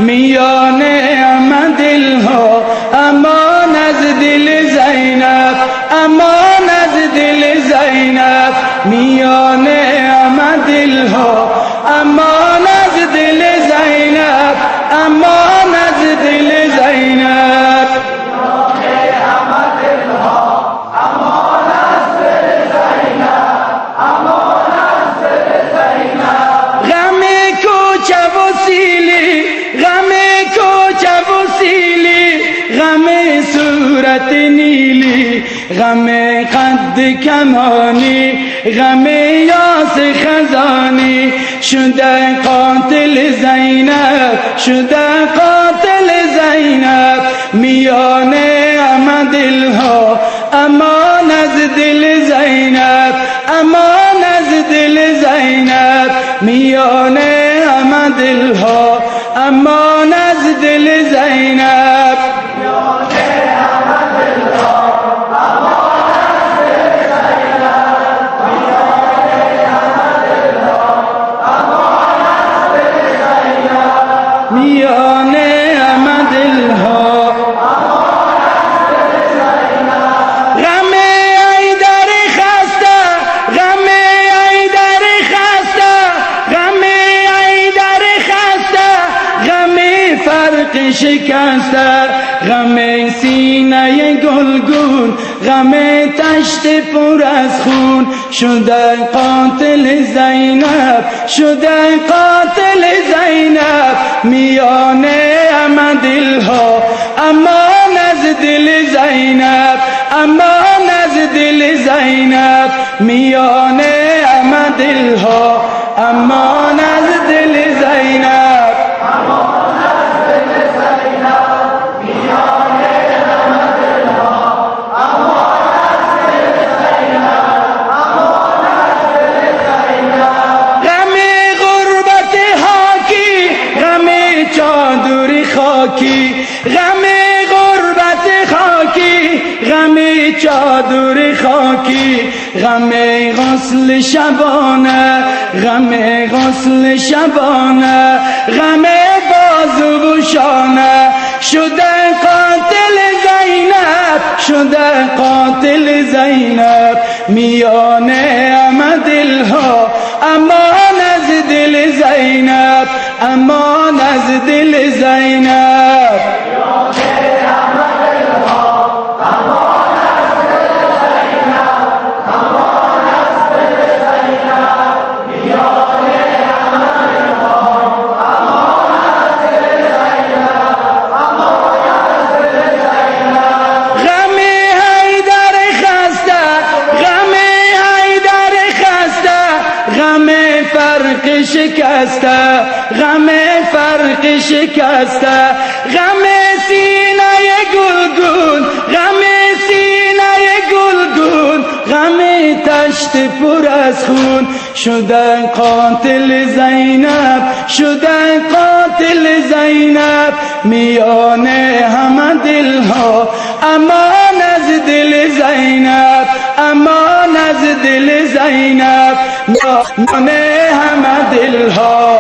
میان همه دل ها امان از دل زینب، امان از دل زینب. میان همه دل ها امان از دل زینب، امان از دل زینب. صورت نیلی، غم قد کمانی، غم یاس خزانی. شده قاتل زینب، شده قاتل زینب. میان همه دل ها امان از دل زینب، امان از دل زینب. میان همه دل ها امان از دل زینب. میان همه دل ها غم حیدر خسته، غم حیدر خسته، غم حیدر خسته. غم فرق شکسته، غم سینه گلگون، غم تشت پر از خون. شده قاتل زینب، شده قاتل زینب. میان همه دل ها امان از دل زینب، امان از دل زینب. میان همه دل ها امان از دل زینب. غم غربت خاکی، غم چادر خاکی. غم غسل شبانه، غم غسل شبانه. غم بازو و شانه. شده قاتل زینب، شده قاتل زینب. میان همه دل ها امان از دل زینب، امان از دل زینب. فرق شکسته، غم فرق شکسته. غم سینه گلگون، غم سینه گلگون. غم تشت پر از خون. شده قاتل زینب، شده قاتل زینب. میان همه دل ها امان از دل زینب، امان از دل زینب. میان همه دل ها